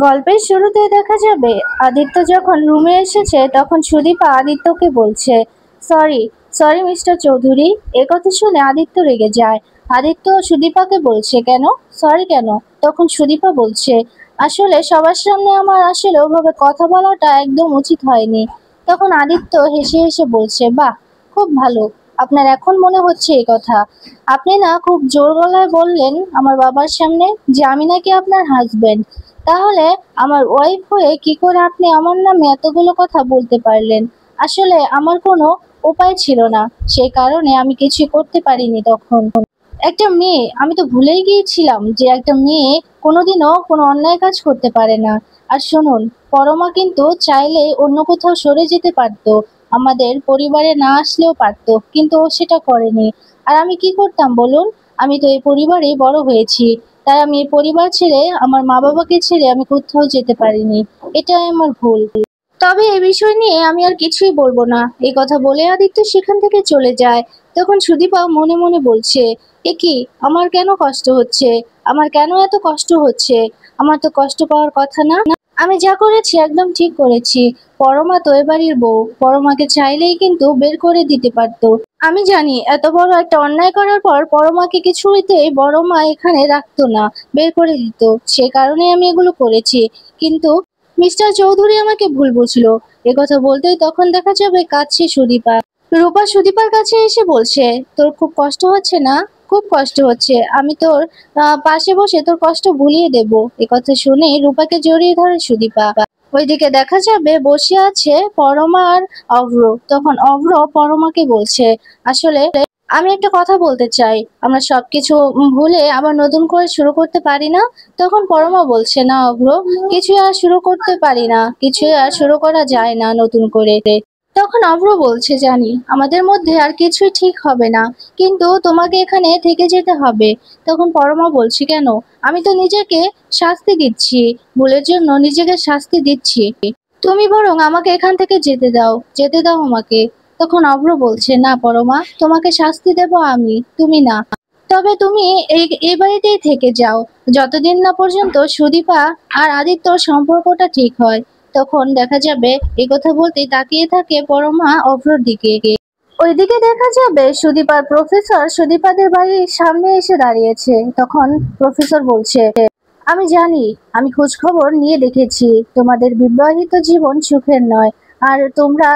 গল্পের শুরুতে দেখা যাবে আদিত্য যখন রুমে এসেছে তখন সুদীপা আদিত্যকে বলছে, সরি সরি মিস্টার চৌধুরী। একথা শুনে আদিত্য রেগে যায়। আদিত্য সুদীপাকে বলছে, কেন সরি কেন? তখন সুদীপা বলছে, আসলে সবার সামনে আমার আসলে ওভাবে কথা বলাটা একদম উচিত হয়নি। তখন আদিত্য হেসে হেসে বলছে, বাহ, খুব ভালো। আপনার এখন মনে হচ্ছে এই কথা? আপনি না খুব জোর গলায় বললেন আমার বাবার সামনে যে আমি নাকি আপনার হাজবেন্ড। তাহলে আমার ওয়াইফ হয়ে কি করে আপনি আমার নামে এতগুলো কথা বলতে পারলেন? আসলে আমার কোনো উপায় ছিল না, সেই কারণে আমি কিছুই করতে পারিনি তখন। একটা মেয়ে, আমি তো ভুলেই গিয়েছিলাম যে একটা মেয়ে কোনোদিনও কোনো অন্যায় কাজ করতে পারে না। আর শুনুন, পরমা কিন্তু চাইলেই অন্য কোথাও সরে যেতে পারতো, আমাদের পরিবারে না আসলেও পারতো, কিন্তু ও সেটা করেনি। আর আমি কি করতাম বলুন? আমি তো এই পরিবারেই বড় হয়েছি, তাই আমি এই পরিবার ছেড়ে, আমার মা বাবাকে ছেড়ে আমি কোথাও যেতে পারিনি। এটাই আমার ভুল। তবে এ বিষয় নিয়ে আমি আর কিছুই বলবো না। এই কথা বলে আদিত্য সেখান থেকে চলে যায়। তখন সুদীপা মনে মনে বলছে, এ কি, আমার কেন কষ্ট হচ্ছে? আমার কেন এত কষ্ট হচ্ছে? আমার তো কষ্ট পাওয়ার কথা না। আমি যা করেছি একদম ঠিক করেছি। পরমা তো এ বাড়ির বউ, পরমাকে চাইলেই কিন্তু বের করে দিতে পারতো। আমি জানি এত বড় একটা অন্যায় করার পর পরমাকে কিছুতেই বড় মা এখানে রাখতো না, বের করে দিত। সে কারণে আমি এগুলো করেছি। কিন্তু মিস্টার চৌধুরী আমাকে ভুল বুঝলো। একথা বলতেই তখন দেখা যাবে কাঁদছে সুদীপা। রূপা সুদীপার কাছে এসে বলছে, তোর খুব কষ্ট হচ্ছে না? খুব কষ্ট হচ্ছে, আমি তোর পাশে বসে তোর কষ্ট ভুলিয়ে দেব। একথা শুনে রূপাকে জড়িয়ে ধরে সুদীপা। ওইদিকে দেখা যাবে বসে আছে পরমা আর অভ্র। তখন অভ্র পরমাকে বলছে, আসলে আমি একটা কথা বলতে চাই, আমরা সবকিছু ভুলে আবার নতুন করে শুরু করতে পারি না? তখন পরমা বলছে, না অভ্র, কিছু আর শুরু করতে পারি না, কিছু আর শুরু করা যায় না নতুন করে। তখন অভ্র বলছে, জানি আমাদের মধ্যে আর কিছুই ঠিক হবে না, কিন্তু তোমাকে এখানে থেকে যেতে হবে। তখন পরমা বলছে, কেন? আমি তো নিজেকে শাস্তি দিচ্ছি, ভুলের জন্য নিজেকে শাস্তি দিচ্ছি। তুমি বরং আমাকে এখান থেকে যেতে দাও, যেতে দাও আমাকে। তখন অভ্র বলছে, না পরমা, তোমাকে শাস্তি দেব আমি, তুমি না। তবে তুমি এই বাড়িতেই থেকে যাও, যতদিন না পর্যন্ত সুদীপা আর আদিত্যর সম্পর্কটা ঠিক হয়। তখন দেখা যাবে এই কথা বলতেই তাকিয়ে থাকে পরমা অভ্রর দিকে। ওইদিকে দেখা যাবে সুদীপার প্রফেসর সুদীপাদের বাড়ির সামনে এসে দাঁড়িয়েছে। তখন প্রফেসর বলছে, আমি জানি, আমি খোঁজ খবর নিয়ে দেখেছি, তোমাদের বিবাহিত জীবন সুখের নয়। আর তোমরা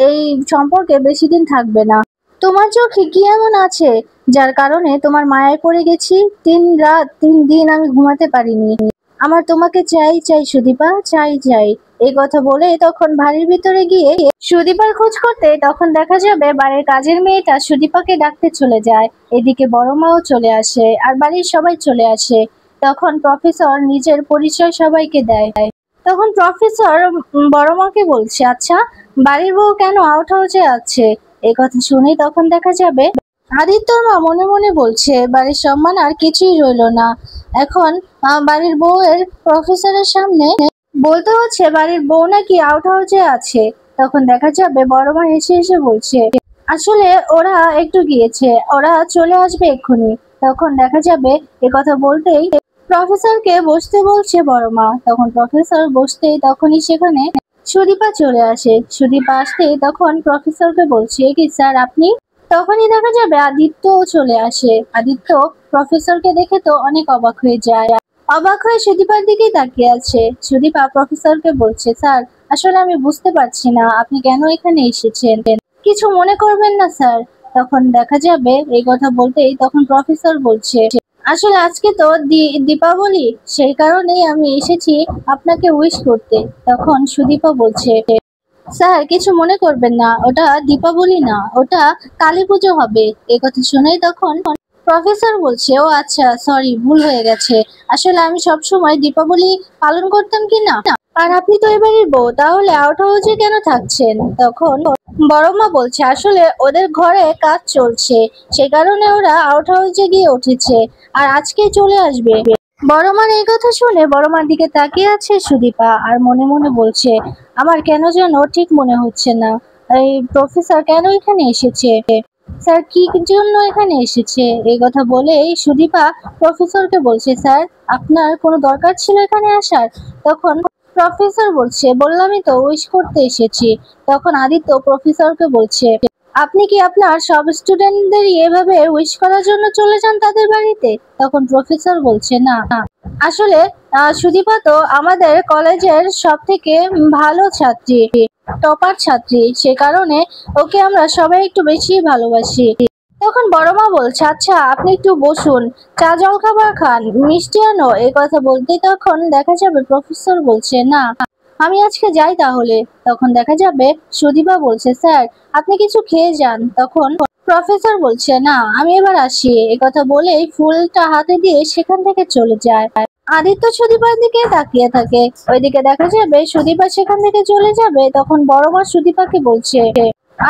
এই সম্পর্কে বেশি দিন থাকবে না। তোমার চোখে কি এমন আছে যার কারণে তোমার মায়ায় পড়ে গেছি? 3 রাত 3 দিন আমি ঘুমাতে পারিনি। আমার তোমাকে চাই চাই সুদীপা, চাই চাই। এই কথা বলে তখন বাড়ির ভিতরে গিয়ে সুদীপার খোঁজ করতে তখন দেখা যাবে বাড়ির কাজের মেয়েটা সুদীপাকে ডাকতে চলে যায়। এদিকে বড় মাও চলে আসে আর বাড়ির সবাই চলে আসে। তখন প্রফেসর নিজের পরিচয় সবাইকে দেয়। তখন প্রফেসর বড় মাকে বলছে, আচ্ছা, বাড়ির বউ কেন আউট হাউসে আছে? এই কথা শুনেই তখন দেখা যাবে আদিত্যর মা মনে মনে বলছে, বাড়ির সম্মান আর কিছুই রইলো না। এখন বাড়ির বউয়ের প্রফেসরের সামনে বলতে হচ্ছে বাড়ির বউ নাকি আউট হাউসে আছে। তখন দেখা যাবে বড় মা হেসে হেসে বলছে, আসলে ওরা একটু গিয়েছে, ওরা চলে আসবে এক্ষুনি। তখন দেখা যাবে এ কথা বলতেই প্রফেসরকে বসতে বলছে বড় মা। তখন প্রফেসর বসতেই তখনই সেখানে সুদীপা চলে আসে। সুদীপা আসতেই তখন প্রফেসরকে বলছে, কি স্যার আপনি? তখনই দেখা যাবে আদিত্য চলে আসে। আদিত্য প্রফেসরকে দেখে তো অনেক অবাক হয়ে যায়। অবাক হয়ে সুদীপার দিকেই তাকিয়ে আছে। সুদীপা প্রফেসরকে বলছে, স্যার, আসলে আমি বুঝতে পারছি না আপনি কেন এখানে এসেছেন। কিছু মনে করবেন না স্যার। তখন দেখা যাবে এই কথা বলতেই তখন প্রফেসর বলছে, আসলে আজকে তো দীপাবলি, সেই কারণেই আমি এসেছি আপনাকে উইশ করতে। তখন সুদীপা বলছে, স্যার কিছু মনে করবেন না, ওটা দীপাবলি না, ওটা কালী পুজো হবে। এই কথা শুনেই তখন প্রফেসর বলছে, ও আচ্ছা, সরি, ভুল হয়ে গেছে। আসলে আমি সব সময় দীপাবলি পালন করতাম কি না। আর আপনি তো এবারের বউ, তাহলে আউট হাউসে কেন থাকছেন? তখন বড় মা বলছে, আসলে ওদের ঘরে কাজ চলছে, সে কারণে ওরা আউট হাউসে গিয়ে উঠেছে, আর আজকে চলে আসবে। বড় মার এই কথা শুনে বড় মার দিকে তাকিয়ে আছে সুদীপা আর মনে মনে বলছে, আমার কেন যেন ঠিক মনে হচ্ছে না, এই প্রফেসর কেন এখানে এসেছে। স্যার কি জন্য এখানে এসেছে? এই কথা বলেই সুদীপা প্রফেসরকে বলছে, স্যার আপনার কোনো দরকার ছিল এখানে আসার? তখন প্রফেসর বলছে, বললামই তো উইশ করতে এসেছি। তখন আদিত্য প্রফেসরকে বলছে, আপনি কি আপনার সব স্টুডেন্টদেরই এভাবে উইশ করার জন্য চলে যান তাদের বাড়িতে? তখন প্রফেসর বলছে, না আসলে সুদীপা তো আমাদের কলেজের সব থেকে ভালো ছাত্রী, টপার ছাত্রী, সে কারণে ওকে আমরা সবাই একটু বেশি ভালোবাসি। তখন বড় মা বলছে, আচ্ছা আপনি একটু বসুন, চা জল খাবার খান, মিষ্টি আনো। এই কথা বলতে তখন দেখা যাবে প্রফেসর বলছে, না আমি আজকে যাই তাহলে। তখন দেখা যাবে সুদীপা বলছে, স্যার আপনি কিছু খেয়ে যান। তখন প্রফেসর বলছে, না আমি এবার আসি। কথা বলেই ফুলটা হাতে দিয়ে সেখান থেকে চলে যায়। আদিত্য সুদীপার দিকে তাকিয়ে থাকে। ওইদিকে দেখা যাবে সুদীপা সেখান থেকে চলে যাবে। তখন বড় মা সুদীপাকে বলছে,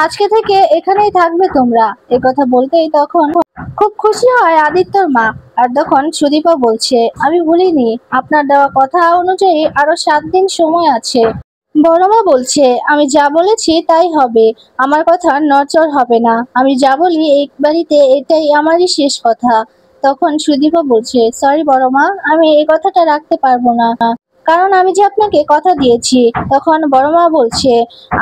আজকে থেকে এখানেই থাকবে তোমরা। কথা বলতেই তখন খুব খুশি হয় আদিত্যর মা। আর তখন সুদীপা বলছে, আমি বলিনি, আপনার দেওয়া কথা অনুযায়ী আরো 7 দিন সময় আছে। বড় মা বলছে, আমি যা বলেছি তাই হবে, আমার কথা নড়চড় হবে না। আমি যা বলি এই বাড়িতে এটাই আমারই শেষ কথা। তখন সুদীপা বলছে, সরি বড় মা, আমি এই কথাটা রাখতে পারবো না, কারণ আমি যে আপনাকে কথা দিয়েছি। তখন বড় মা বলছে,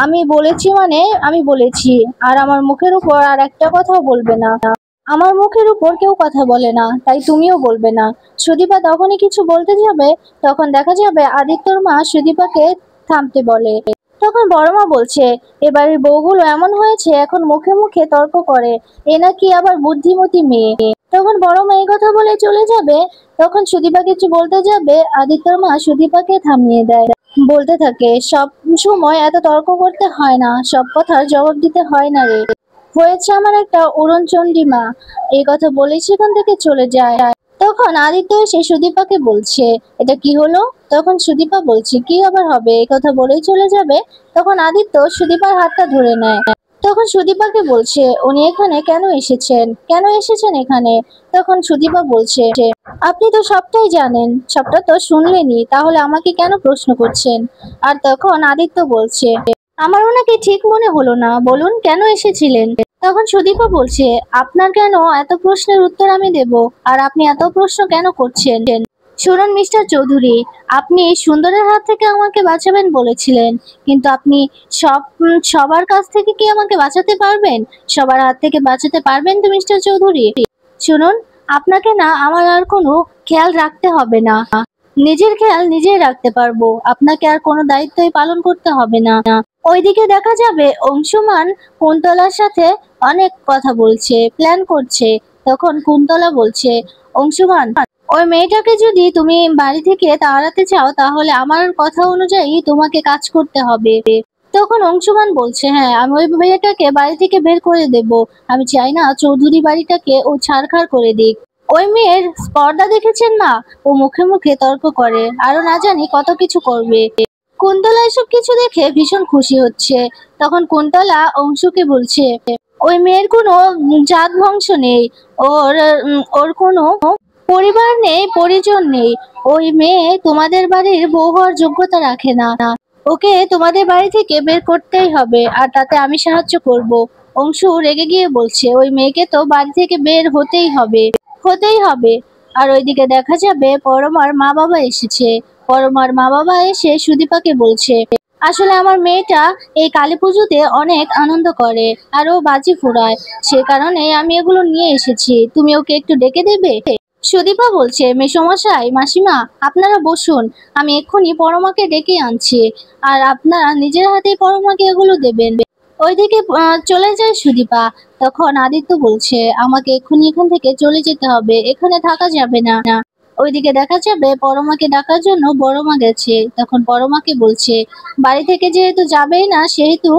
আমি বলেছি মানে আমি বলেছি, আর আমার মুখের উপর আর একটা কথাও বলবে না। আমার মুখের উপর কেউ কথা বলে না, তাই তুমিও বলবে না। সুদীপা তখনই কিছু বলতে যাবে, তখন দেখা যাবে আদিত্যর মা সুদীপাকে থামতে বলে। তখন বড় মা বলছে, এবারের বউগুলো এমন হয়েছে, এখন মুখে মুখে তর্ক করে, এ নাকি আবার বুদ্ধিমতী মেয়ে। তখন বড় মা এই কথা বলে চলে যাবে। তখন সুদীপা কিছু বলতে যাবে, আদিত্যর মা সুদীপাকে থামিয়ে দেয়। বলতে থাকে, সব সময় এত তর্ক করতে হয় না, সব কথার জবাব দিতে হয় না রে, হয়েছে আমার একটা উড়নচণ্ডী মা। এই কথা বলে সেখান থেকে চলে যায়। তখন আদিত্য এসে সুদীপাকে বলছে, এটা কি হলো? তখন সুদীপা বলছে, কি আবার হবে, এই কথা বলেই চলে যাবে। তখন আদিত্য সুদীপার হাতটা ধরে নেয়। তখন সুদীপাকে বলছে, উনি এখানে কেন এসেছেন, কেন এসেছেন এখানে? তখন সুদীপা বলছে, আপনি তো সবটাই জানেন, সবটা তো শুনলেনই, তাহলে আমাকে কেন প্রশ্ন করছেন? আর তখন আদিত্য বলছে, আমার ওনাকে ঠিক মনে হলো না, বলুন কেন এসেছিলেন? তখন সুদীপা বলছে, আপনার কেন এত প্রশ্নের উত্তর আমি দেব, আর আপনি এত প্রশ্ন কেন করছেন? শুনুন মিস্টার চৌধুরী, আপনি সুন্দরের হাত থেকে আমাকে বাঁচাবেন বলেছিলেন, কিন্তু আপনি সবার কাছ থেকে কি আমাকে বাঁচাতে পারবেন? সবার হাত থেকে বাঁচাতে পারবেন তো মিস্টার চৌধুরী? শুনুন, আপনাকে না আমার আর কোনো খেয়াল রাখতে হবে না, নিজের খেয়াল নিজেই রাখতে পারবো, আপনাকে আর কোনো দায়িত্বই পালন করতে হবে না। ওইদিকে দেখা যাবে অংশুমান কুন্তলার সাথে অনেক কথা বলছে, প্ল্যান করছে। তখন কুন্তলা বলছে, অংশুমান, ওই মেয়েটাকে যদি তুমি বাড়ি থেকে তাড়াতে চাও, তাহলে আমার কথা অনুযায়ী তোমাকে কাজ করতে হবে। তখন অংশুমান বলছে, হ্যাঁ আমি ওই মেয়েটাকে বাড়ি থেকে বের করে দেব। আমি চাই না চৌধুরী বাড়িটাকে ও ছাড়খাড় করে দিক। ওই মেয়ের স্পর্ধা দেখেছেন না, ও মুখে মুখে তর্ক করে, আরো না জানি কত কিছু করবে। কুন্তলা এসব কিছু দেখে ভীষণ খুশি হচ্ছে। তখন কুন্তলা অংশুকে বলছে, ওই মেয়ের কোনো জাত বংশ নেই, ওর কোনো পরিবার নেই, পরিজন নেই। ওই মেয়ে তোমাদের বাড়ির বউ হওয়ার যোগ্যতা রাখে না, ওকে তোমাদের বাড়ি থেকে বের করতেই হবে, আর তাতে আমি সাহায্য করব। অংশু রেগে গিয়ে বলছে, ওই মেয়েকে তো বাড়ি থেকে বের হতেই হবে, হতেই হবে। আর ওইদিকে দেখা যাবে পরমার মা বাবা এসেছে। পরমার মা বাবা এসে সুদীপাকে বলছে, আসলে আমার মেয়েটা এই কালী পুজোতে অনেক আনন্দ করে, আর ও বাজি ফুরায়, সে কারণে আমি এগুলো নিয়ে এসেছি, তুমি ওকে একটু ডেকে দেবে? সুদীপা বলছে, মেসোমশাই, মাসিমা, আপনারা বসুন, আমি এক্ষুনি পরমাকে ডেকে আনছি, আর আপনারা নিজের হাতেই পরমাকে এগুলো দেবেন। ওইদিকে চলে যায় সুদীপা। তখন আদিত্য বলছে, আমাকে এক্ষুনি এখান থেকে চলে যেতে হবে, এখানে থাকা যাবে না। ওইদিকে দেখা যাবে পরমাকে ডাকার জন্য বড় মা গেছে। তখন বড় মাকে বলছে, বাড়ি থেকে যেহেতু যাবেই না, সেহেতু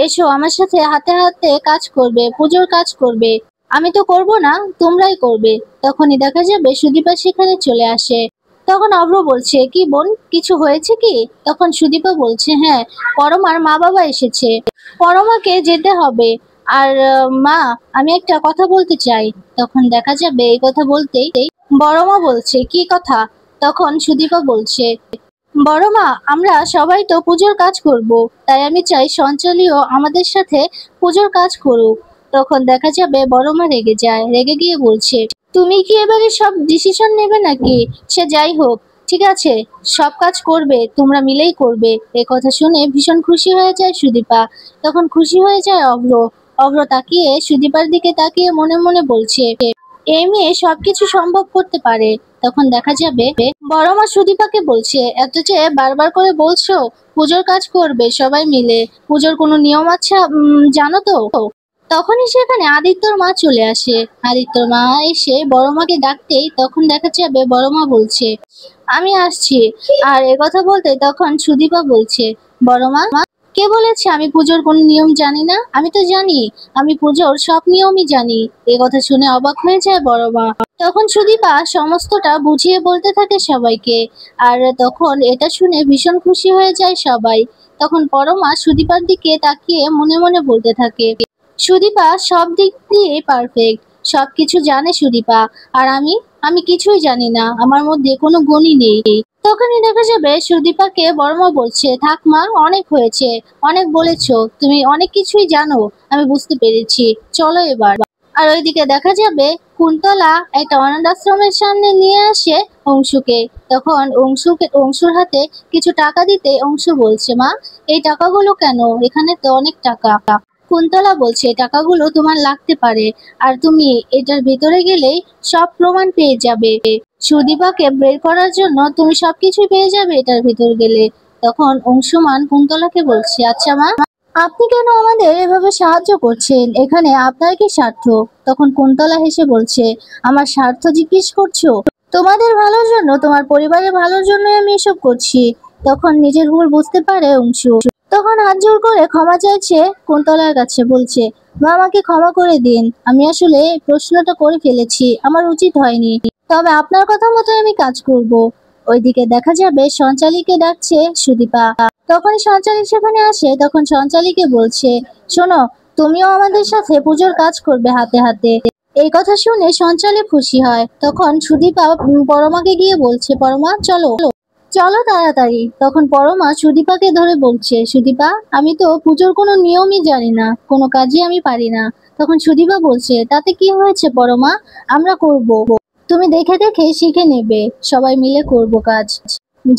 এসো আমার সাথে হাতে হাতে কাজ করবে, পুজোর কাজ করবে। আমি তো করব না, তোমরাই করবে। তখনই দেখা যাবে সুদীপা সেখানে চলে আসে। তখন অভ্র বলছে, কি বোন, কিছু হয়েছে কি? তখন সুদীপা বলছে, হ্যাঁ, পরমার মা বাবা এসেছে, পরমাকে যেতে হবে। আর মা, আমি একটা কথা বলতে চাই। তখন দেখা যাবে এই কথা বলতেই বড় মা বলছে, কি কথা? তখন সুদীপা বলছে, বড় মা, আমরা সবাই তো পুজোর কাজ করব, তাই আমি চাই সঞ্চালীও আমাদের সাথে পুজোর কাজ করুক। তখন দেখা যাবে বড় মা রেগে যায়, রেগে গিয়ে বলছে, তুমি কি এবারে সব ডিসিশন নেবে নাকি? সে যাই হোক, ঠিক আছে, সব কাজ করবে, তোমরা মিলেই করবে। এ কথা শুনে ভীষণ খুশি হয়ে যায় সুদীপা। তখন খুশি হয়ে যায় অভ্র। অভ্র তাকিয়ে সুদীপার দিকে তাকিয়ে মনে মনে বলছে, এই মেয়ে সবকিছু সম্ভব করতে পারে। তখন দেখা যাবে বড় মা সুদীপাকে বলছে, এত যে বারবার করে বলছো পুজোর কাজ করবে সবাই মিলে, পুজোর কোনো নিয়ম আছে জানো তো? তখনই সেখানে আদিত্যর মা চলে আসে। আদিত্যর মা এসে বড় মাকে ডাকতেই তখন দেখা যাবে বড় মা বলছে, আমি আসছি। আর একথা বলতে তখন সুদীপা বলছে, বড় মা, কে বলেছে আমি পুজোর কোনো নিয়ম জানি না? আমি তো জানি, আমি পুজোর সব নিয়মই জানি। এ কথা শুনে অবাক হয়ে যায় বড় মা। তখন সুদীপা সমস্তটা বুঝিয়ে বলতে থাকে সবাইকে। আর তখন এটা শুনে ভীষণ খুশি হয়ে যায় সবাই। তখন বড় মা সুদীপার দিকে তাকিয়ে মনে মনে বলতে থাকে, সুদীপা সব দিক দিয়ে পারফেক্ট, সবকিছু জানে সুদীপা। আর আমি আমি কিছুই জানি না, আমার মধ্যে কোনো গুণই নেই। তখনই দেখা যাবে সুদীপাকে বড়মা বলছে, থাক মা, অনেক হয়েছে, অনেক বলেছো, তুমি অনেক কিছুই জানো, আমি বুঝতে পেরেছি, চলো এবার। আর ওইদিকে দেখা যাবে কুন্তলা একটা অনাথ আশ্রমের সামনে নিয়ে আসে অংশুকে। তখন অংশুর হাতে কিছু টাকা দিতে অংশু বলছে, মা, এই টাকাগুলো কেন? এখানে তো অনেক টাকা। কুন্তলা বলছে, টাকাগুলো তোমার লাগতে পারে, আর তুমি এটার ভিতরে গেলেই সব প্রমাণ পেয়ে যাবে। সুদীপাকে বের করার জন্য তুমি সবকিছুই পেয়ে যাবে এটার ভিতর গেলে। তখন অংশুমান কুন্তলাকে বলছে, আচ্ছা মা, আপনি কেন আমাদের এভাবে সাহায্য করছেন? এখানে আপনার কি স্বার্থ? তখন কুন্তলা হেসে বলছে, আমার স্বার্থ জিজ্ঞেস করছো? তোমাদের ভালোর জন্য, তোমার পরিবারের ভালোর জন্য আমি এসব করছি। তখন নিজের ভুল বুঝতে পারে অংশু। তখন হাত জোর করে ক্ষমা চাইছে কুন্তলার কাছে, বলছে, মা, আমাকে ক্ষমা করে দিন, আমি আসলে প্রশ্নটা করে ফেলেছি, আমার উচিত হয়নি, তবে আপনার কথা মতো আমি কাজ করব। ওইদিকে দেখা যাবে সঞ্চালীকে ডাকছে সুদীপা। তখন সঞ্চালী সেখানে আসে। তখন সঞ্চালীকে বলছে, শোনো, তুমিও আমাদের সাথে পুজোর কাজ করবে হাতে হাতে। এই কথা শুনে সঞ্চালী খুশি হয়। তখন সুদীপা পরমাকে গিয়ে বলছে, পরমা, চলো চলো তাড়াতাড়ি। তখন পরমা সুদীপাকে ধরে বলছে, সুদীপা, আমি তো পুজোর কোনো নিয়মই জানি না, কোনো কাজই আমি পারি না। তখন সুদীপা বলছে, তাতে কি হয়েছে পরমা, আমরা করব, তুমি দেখে দেখে শিখে নেবে, সবাই মিলে করব কাজ।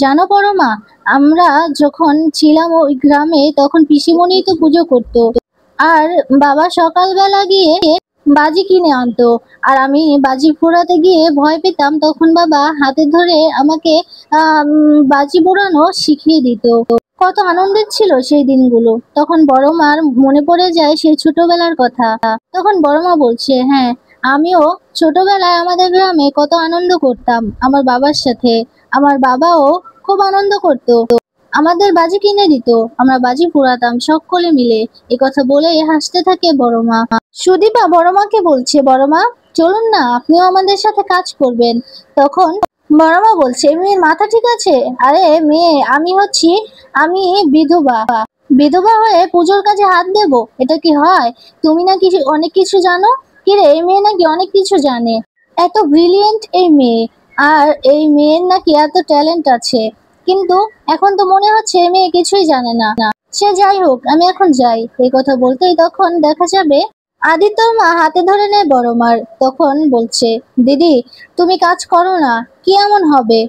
জানো পরমা, আমরা যখন ছিলাম ওই গ্রামে তখন পিসিমণি তো পুজো করতো, আর বাবা সকালবেলা গিয়ে বাজি কিনে আনতো, আর আমি বাজি ফোড়াতে গিয়ে ভয় পেতাম, তখন বাবা হাতে ধরে আমাকে বাজি পোড়ানো শিখিয়ে দিত। কত আনন্দের ছিল সেই দিনগুলো। তখন বড় মার মনে পড়ে যায় সেই ছোটবেলার কথা। তখন বড় মা বলছে, হ্যাঁ, আমিও ছোটবেলায় আমাদের গ্রামে কত আনন্দ করতাম আমার বাবার সাথে। আমার বাবাও খুব আনন্দ করতো, আমাদের বাজি কিনে দিত, আমরা বাজি পোড়াতাম সকলে মিলে। এ কথা বলে হাসতে থাকে বড় মা। সুদীপা বড় মাকে বলছে, বড় মা, চলুন না, আপনিও আমাদের সাথে কাজ করবেন। তখন বড় মা বলছে, মেয়ের মাথা ঠিক আছে? আরে মেয়ে, আমি বিধবা, বিধবা হয়ে পুজোর কাজে হাত দেব, এটা কি হয়? তুমি নাকি অনেক কিছু জানো। কিরে, এই মেয়ে নাকি অনেক কিছু জানে, এত ব্রিলিয়েন্ট এই মেয়ে, আর এই মেয়ের নাকি এত ট্যালেন্ট আছে, কিন্তু এখন তো মনে হচ্ছে এই মেয়ে কিছুই জানে না। সে যাই হোক, আমি এখন যাই। এই কথা বলতেই তখন দেখা যাবে আদিত্যর মা হাতে ধরে নেয় বড় মার। তখন বলছে, দিদি, তুমি কাজ করো না, কি এমন হবে?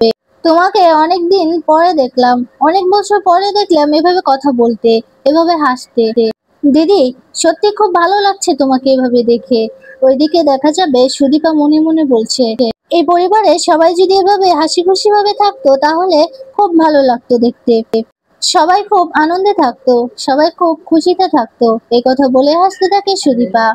তোমাকে অনেক দিন পরে দেখলাম, অনেক বছর পরে দেখলাম এভাবে কথা বলতে, এভাবে হাসতে। দিদি, সত্যি খুব ভালো লাগছে তোমাকে এভাবে দেখে। ওইদিকে দেখা যাবে সুদীপা মনে মনে বলছে, এই পরিবারে সবাই যদি এভাবে হাসি খুশি ভাবে থাকতো তাহলে খুব ভালো লাগতো দেখতে, সবাই খুব আনন্দে থাকতো, সবাই খুব খুশিতে থাকতো। এই কথা বলে হাসতে থাকে সুদীপা।